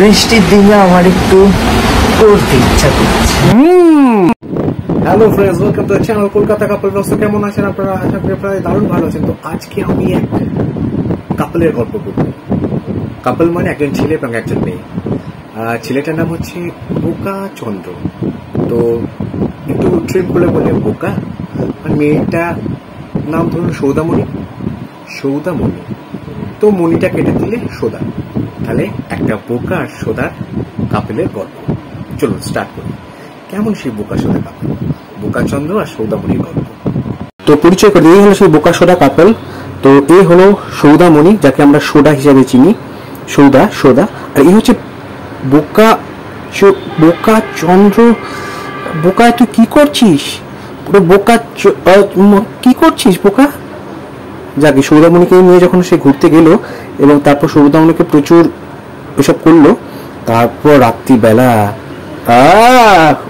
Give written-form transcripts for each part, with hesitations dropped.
বৃষ্টির দিনে আমার একটু পড়তে ইচ্ছা করছে। Hello friends, welcome to the channel Kolkata couple blogs. কেমন আছেন আপনারা? আশা করি আপনারা দারুণ ভালো আছেন। তো আজকে আমি এক কাপলের গল্প করব। কাপল মানে একজন ছেলে এবং একজন মেয়ে। ছেলেটার নাম হচ্ছে বোকা চন্দ্র, তো একটু ট্রিম করে বলে বোকা। আর মেয়েটা নাম ধরুন সৌদামণি। তো মণিটা কেটে দিলে সোদা, তাহলে একটা বোকা আর সোদার কাপলের গল্প। চলুন স্টার্ট করি। কেমন সেই বোকা সোদা কাপল, বোকা চন্দ্র আর সৌদামণির গল্প। তো পরিচয় করে, এই হলো সেই বোকা সোদা কাপল। তো এই হলো সৌদামণি, যাকে আমরা সোদা হিসাবে চিনি, সোদা। আর এই হচ্ছে বোকা চন্দ্র। বোকা তুই কি করছিস? পুরো বোকা কি করছিস বোকা? যাকে সৌদামণিকে নিয়ে যখন সে ঘুরতে গেল এবং তারপর সৌদামণিকে প্রচুর এসব করলো, তারপর রাত্রিবেলা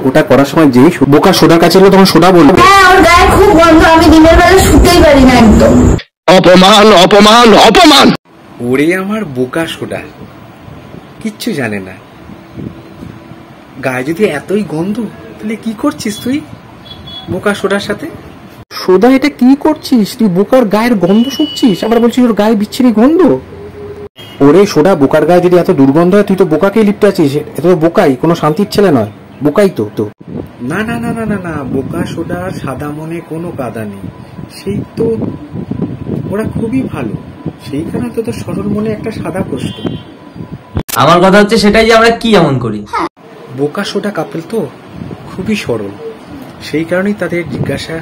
ওটা করার সময় যেই বোকা সোদার কাছে এলো, তখন সোদা বলল, হ্যাঁ ওর গায়ে খুব গন্ধ, আমি দিনের বেলা শুতেই পারি না একদম। অপমান। ওরে আমার বোকা সোদা, কিচ্ছু জানে না। গায়ে যদি এতই গন্ধ, তাহলে কি করছিস তুই বোকা সোদার সাথে? সোদা, এটা কি করছিস তুই? বোকার গায়ের গন্ধ শুকছিস, আবার বলছিস ওর গায়ে বিচ্ছিরি গন্ধ। ওরে সোদা, বোকার গায়ে যদি এত দুর্গন্ধ হয়, তুই তো বোকাকেই লিপ্টে আছিস। এত তো বোকাই, কোনো শান্তির ছেলে নয়, বোকাই তো। না না না না না না, বোকা সোদার সাদা মনে কোনো কাদা নেই। সেই তো ওরা খুবই ভালো, সেই কারণে তো সরল মনে একটা সাদা প্রশ্ন। আমার কথা হচ্ছে সেটাই যে আমরা কি এমন করি। বোকা সোদা কাপল তো খুবই সরল, সেই কারণেই তাদের জিজ্ঞাসা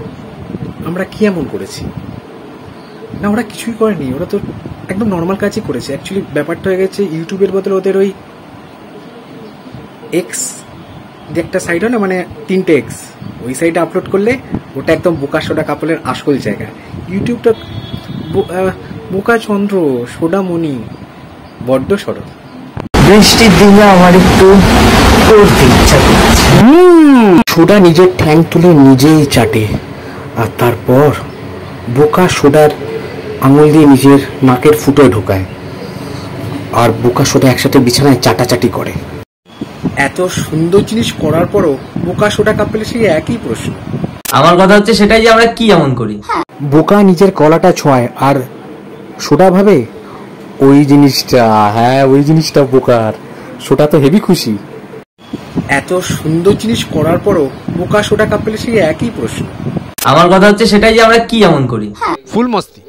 আমরা কি এমন করেছি। না, ওরা কিছুই করেনি, ওরা তো একদম নর্মাল কাজই করেছে। অ্যাকচুয়ালি ব্যাপারটা হয়ে গেছে, ইউটিউবের বদলে ওদের ওই এক্স যে একটা সাইড হয় না, মানে 3টে এক্স, ওই সাইডে আপলোড করলে ওটা একদম বোকা সোদা কাপলের আসল জায়গা। ইউটিউবটা বোকা চন্দ্র সোদামণি বড্ড সরল। বৃষ্টির দিনে আমার একটু পড়তে ইচ্ছা করছে। সোদা নিজের ঠ্যাং তুলে নিজেই চাটে, আর তারপর বোকা সোদার আঙুল দিয়ে নিজের নাকের ফুটোয় ঢোকায়, আর বোকা সোদা একসাথে বিছানায় চাটাচাটি করে। এত সুন্দর জিনিস করার পরও বোকা সোদা কাপলে সেই একই প্রশ্ন। আমার কথা হচ্ছে সেটাই যে আমরা কি এমন করি। বোকা নিজের কলাটা ছোঁয়, আর সোদা ভাবে ওই জিনিসটা বোকার। সোদা তো হেভি খুশি। এত সুন্দর জিনিস করার পরও বোকা সোদা কাপলে সেই একই প্রশ্ন। আমার কথা হচ্ছে সেটাই যে আমরা কি এমন করি। ফুল মস্তি।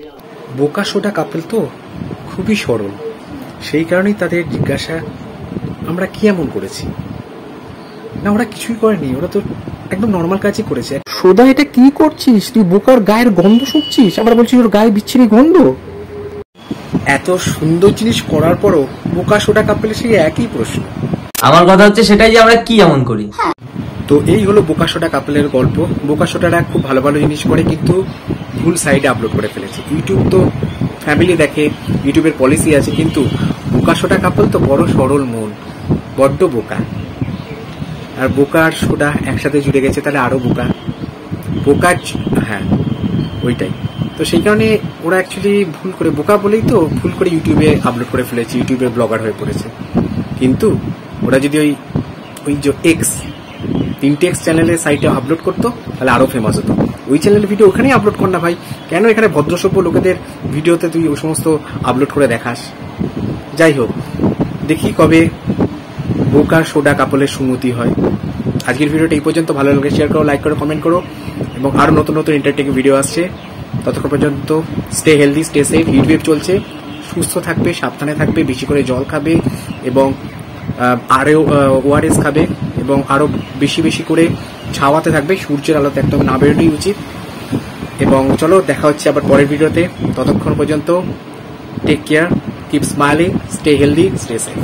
বোকা সোদা কাপল তো খুবই সরল, সেই কারণেই তাদের জিজ্ঞাসা আমরা কি এমন করেছি। না, ওরা কিছুই করেনি, ওরা তো একদম নর্মাল কাজই করেছে। সোদা, এটা কি করছিস তুই? বোকার গায়ের গন্ধ শুকছিস, আবার বলছিস ওর গায়ে বিচ্ছিরি গন্ধ। এত সুন্দর জিনিস করার পরও বোকা সোদা কাপলে সেই একই প্রশ্ন। আমার কথা হচ্ছে সেটাই যে আমরা কি এমন করি। তো এই হলো বোকা সোদা কাপলের গল্প। বোকা সোদারা খুব ভালো ভালো জিনিস করে, কিন্তু ভুল সাইডে আপলোড করে ফেলেছে। ইউটিউব তো ফ্যামিলি দেখে, ইউটিউবের পলিসি আছে, কিন্তু বোকা সোদা কাপল তো বড় সরল মন, বড্ড বোকা। আর বোকা আর সোদা একসাথে জুড়ে গেছে, তাহলে আরো বোকা। হ্যাঁ ওইটাই তো। সেই কারণে ওরা অ্যাকচুয়ালি ভুল করে, বোকা বলেই তো ভুল করে ইউটিউবে আপলোড করে ফেলেছে, ইউটিউবের ব্লগার হয়ে পড়েছে। কিন্তু ওরা যদি ওই যে 3টে এক্স চ্যানেলের সাইটে আপলোড করতো, তাহলে আরো ফেমাস হতো। ওই চ্যানেলের ভিডিও ওখানেই আপলোড কর না ভাই, কেন এখানে ভদ্রসভ্য লোকেদের ভিডিওতে তুই ওই সমস্ত আপলোড করে দেখাস? যাই হোক, দেখি কবে বোকা সোদা কাপলের সুমতি হয়। আজকের ভিডিওটা এই পর্যন্ত। ভালো লাগে শেয়ার করো, লাইক করো, কমেন্ট করো, এবং আরো নতুন নতুন এন্টারটেইনিং ভিডিও আসছে। ততক্ষণ পর্যন্ত stay healthy, stay safe. Heatwave চলছে, সুস্থ থাকবে, সাবধানে থাকবে, বেশি করে জল খাবে, এবং আরও ওআরএস খাবে, এবং আরো বেশি বেশি করে ছাওয়াতে থাকবে, সূর্যের আলোতে একদম না বেরোনোই উচিত। এবং চলো, দেখা হচ্ছে আবার পরের ভিডিওতে। ততক্ষণ পর্যন্ত take care, keep smiling, stay healthy, stay safe.